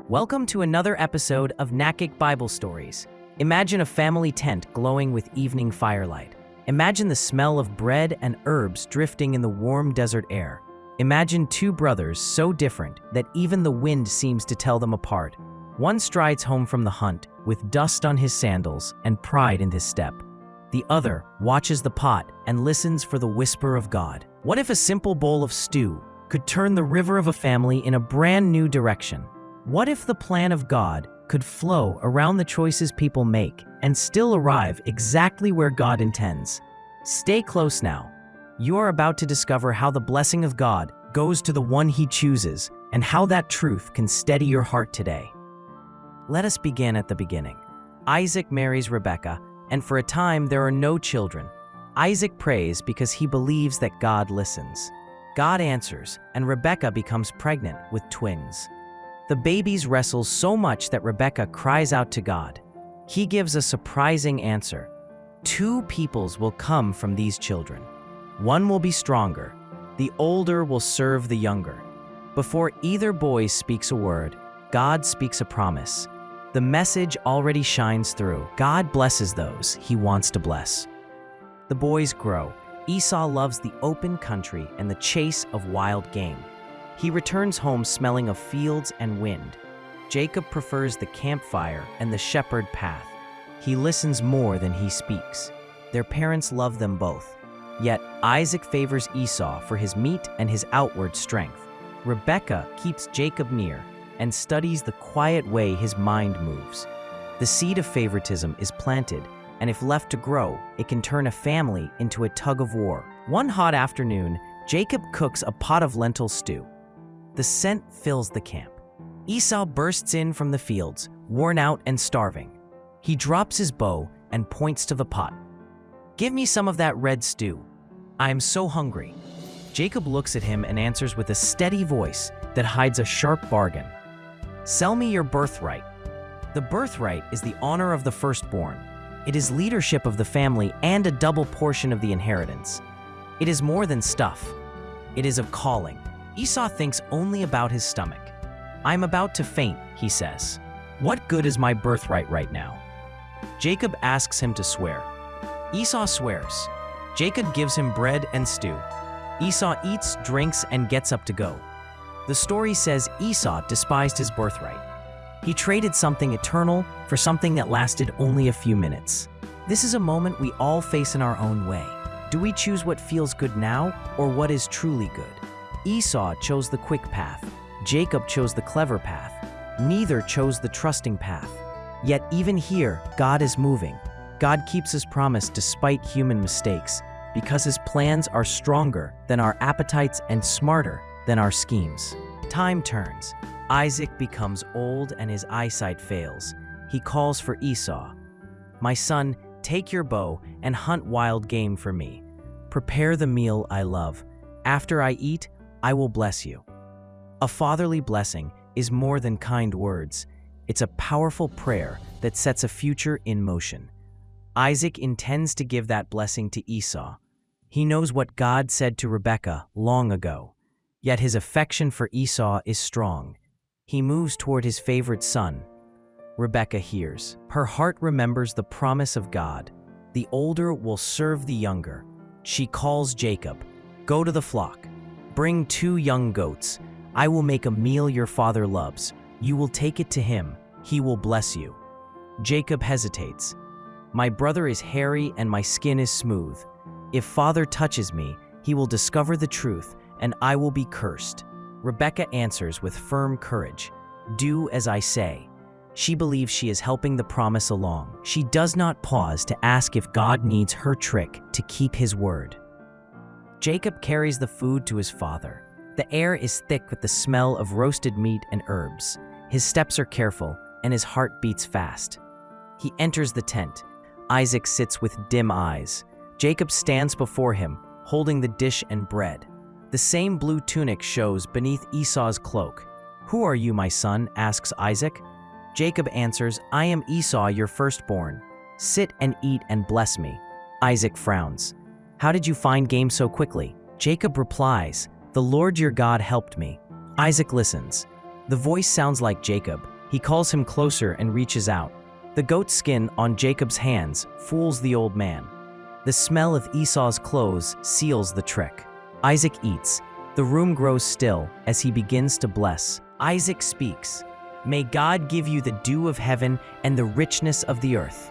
Welcome to another episode of NACIC Bible Stories. Imagine a family tent glowing with evening firelight. Imagine the smell of bread and herbs drifting in the warm desert air. Imagine two brothers so different that even the wind seems to tell them apart. One strides home from the hunt with dust on his sandals and pride in his step. The other watches the pot and listens for the whisper of God. What if a simple bowl of stew could turn the river of a family in a brand new direction? What if the plan of God could flow around the choices people make and still arrive exactly where God intends? Stay close now. You are about to discover how the blessing of God goes to the one He chooses and how that truth can steady your heart today. Let us begin at the beginning. Isaac marries Rebekah, and for a time there are no children. Isaac prays because he believes that God listens. God answers, and Rebekah becomes pregnant with twins. The babies wrestle so much that Rebekah cries out to God. He gives a surprising answer. Two peoples will come from these children. One will be stronger. The older will serve the younger. Before either boy speaks a word, God speaks a promise. The message already shines through. God blesses those He wants to bless. The boys grow. Esau loves the open country and the chase of wild game. He returns home smelling of fields and wind. Jacob prefers the campfire and the shepherd path. He listens more than he speaks. Their parents love them both. Yet Isaac favors Esau for his meat and his outward strength. Rebekah keeps Jacob near and studies the quiet way his mind moves. The seed of favoritism is planted, and if left to grow, it can turn a family into a tug-of-war. One hot afternoon, Jacob cooks a pot of lentil stew. The scent fills the camp. Esau bursts in from the fields, worn out and starving. He drops his bow and points to the pot. "Give me some of that red stew. I am so hungry." Jacob looks at him and answers with a steady voice that hides a sharp bargain. "Sell me your birthright." The birthright is the honor of the firstborn. It is leadership of the family and a double portion of the inheritance. It is more than stuff. It is a calling. Esau thinks only about his stomach. "I'm about to faint," he says. "What good is my birthright right now?" Jacob asks him to swear. Esau swears. Jacob gives him bread and stew. Esau eats, drinks, and gets up to go. The story says Esau despised his birthright. He traded something eternal for something that lasted only a few minutes. This is a moment we all face in our own way. Do we choose what feels good now or what is truly good? Esau chose the quick path. Jacob chose the clever path. Neither chose the trusting path. Yet even here, God is moving. God keeps His promise despite human mistakes, because His plans are stronger than our appetites and smarter than our schemes. Time turns. Isaac becomes old and his eyesight fails. He calls for Esau. "My son, take your bow and hunt wild game for me. Prepare the meal I love. After I eat, I will bless you." A fatherly blessing is more than kind words. It's a powerful prayer that sets a future in motion. Isaac intends to give that blessing to Esau. He knows what God said to Rebekah long ago. Yet his affection for Esau is strong. He moves toward his favorite son. Rebekah hears. Her heart remembers the promise of God. The older will serve the younger. She calls Jacob. "Go to the flock. Bring 2 young goats. I will make a meal your father loves. You will take it to him. He will bless you." Jacob hesitates. "My brother is hairy and my skin is smooth. If father touches me, he will discover the truth, and I will be cursed." Rebekah answers with firm courage. "Do as I say." She believes she is helping the promise along. She does not pause to ask if God needs her trick to keep His word. Jacob carries the food to his father. The air is thick with the smell of roasted meat and herbs. His steps are careful, and his heart beats fast. He enters the tent. Isaac sits with dim eyes. Jacob stands before him, holding the dish and bread. The same blue tunic shows beneath Esau's cloak. "Who are you, my son?" asks Isaac. Jacob answers, "I am Esau, your firstborn. Sit and eat and bless me." Isaac frowns. "How did you find game so quickly?" Jacob replies, "The Lord your God helped me." Isaac listens. The voice sounds like Jacob, He calls him closer and reaches out. The goat skin on Jacob's hands fools the old man. The smell of Esau's clothes seals the trick. Isaac eats. The room grows still as he begins to bless. Isaac speaks. May God give you the dew of heaven and the richness of the earth.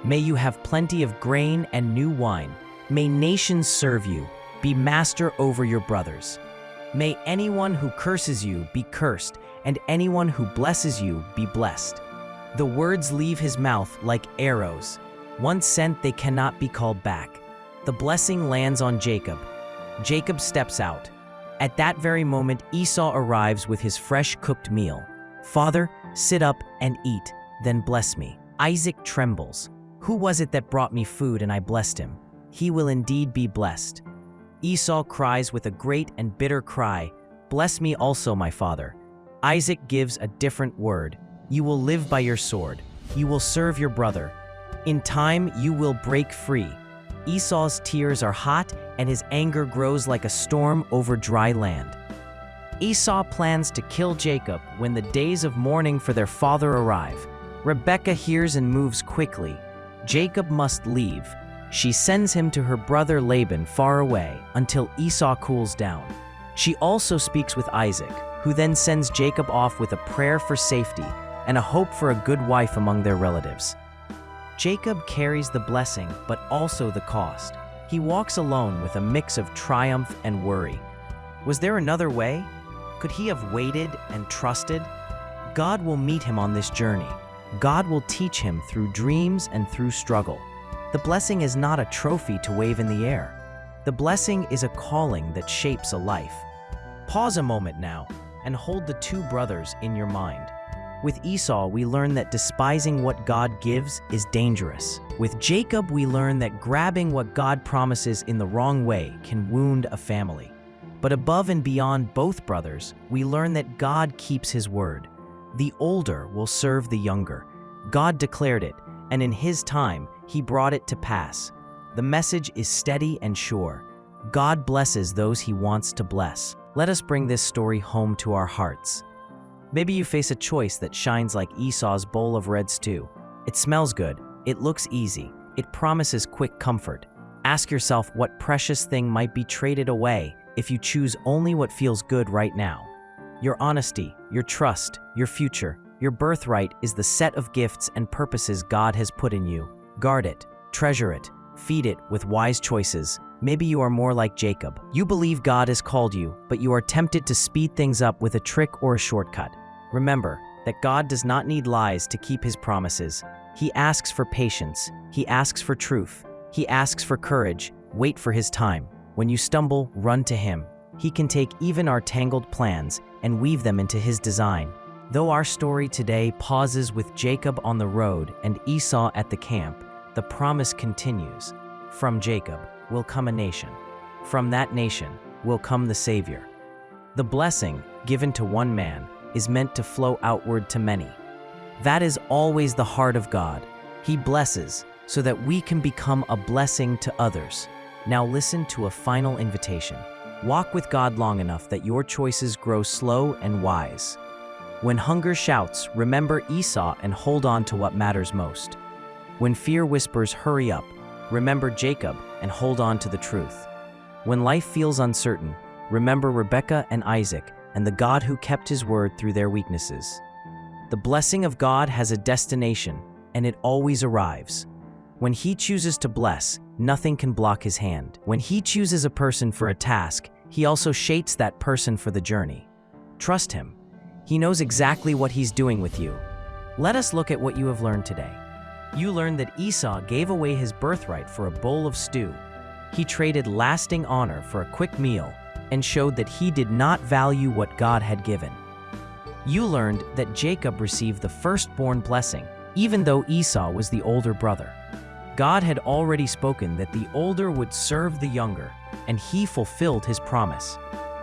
May you have plenty of grain and new wine. May nations serve you. Be master over your brothers. May anyone who curses you be cursed, and anyone who blesses you be blessed. The words leave his mouth like arrows. Once sent, they cannot be called back. The blessing lands on Jacob. Jacob steps out. At that very moment, Esau arrives with his fresh cooked meal. Father, sit up and eat, then bless me. Isaac trembles. Who was it that brought me food and I blessed him? He will indeed be blessed. Esau cries with a great and bitter cry, bless me also, my father. Isaac gives a different word. You will live by your sword. You will serve your brother. In time, you will break free. Esau's tears are hot and his anger grows like a storm over dry land. Esau plans to kill Jacob when the days of mourning for their father arrive. Rebekah hears and moves quickly. Jacob must leave. She sends him to her brother Laban far away until Esau cools down. She also speaks with Isaac, who then sends Jacob off with a prayer for safety and a hope for a good wife among their relatives. Jacob carries the blessing, but also the cost. He walks alone with a mix of triumph and worry. Was there another way? Could he have waited and trusted? God will meet him on this journey. God will teach him through dreams and through struggle. The blessing is not a trophy to wave in the air. The blessing is a calling that shapes a life. Pause a moment now and hold the two brothers in your mind. With Esau, we learn that despising what God gives is dangerous. With Jacob, we learn that grabbing what God promises in the wrong way can wound a family. But above and beyond both brothers, we learn that God keeps his word. The older will serve the younger. God declared it, and in his time, he brought it to pass. The message is steady and sure. God blesses those he wants to bless. Let us bring this story home to our hearts. Maybe you face a choice that shines like Esau's bowl of red stew. It smells good, it looks easy, it promises quick comfort. Ask yourself what precious thing might be traded away if you choose only what feels good right now. Your honesty, your trust, your future, your birthright is the set of gifts and purposes God has put in you. Guard it, treasure it, feed it with wise choices. Maybe you are more like Jacob. You believe God has called you, but you are tempted to speed things up with a trick or a shortcut. Remember that God does not need lies to keep his promises. He asks for patience. He asks for truth. He asks for courage. Wait for his time. When you stumble, run to him. He can take even our tangled plans and weave them into his design. Though our story today pauses with Jacob on the road and Esau at the camp, the promise continues. From Jacob will come a nation. From that nation will come the Savior. The blessing given to one man is meant to flow outward to many. That is always the heart of God. He blesses so that we can become a blessing to others. Now listen to a final invitation. Walk with God long enough that your choices grow slow and wise. When hunger shouts, remember Esau and hold on to what matters most. When fear whispers, hurry up, remember Jacob and hold on to the truth. When life feels uncertain, remember Rebekah and Isaac and the God who kept his word through their weaknesses. The blessing of God has a destination, and it always arrives. When he chooses to bless, nothing can block his hand. When he chooses a person for a task, he also shapes that person for the journey. Trust him. He knows exactly what he's doing with you. Let us look at what you have learned today. You learned that Esau gave away his birthright for a bowl of stew. He traded lasting honor for a quick meal and showed that he did not value what God had given. You learned that Jacob received the firstborn blessing, even though Esau was the older brother. God had already spoken that the older would serve the younger, and he fulfilled his promise.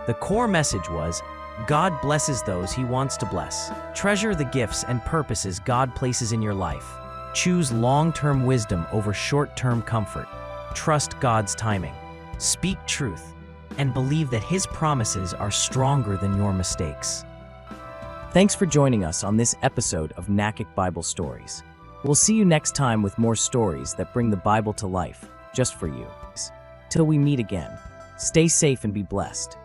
The core message was, God blesses those he wants to bless. Treasure the gifts and purposes God places in your life. Choose long-term wisdom over short-term comfort. Trust God's timing. Speak truth, and believe that his promises are stronger than your mistakes. Thanks for joining us on this episode of NACIC Bible Stories. We'll see you next time with more stories that bring the Bible to life, just for you. Till we meet again, stay safe and be blessed.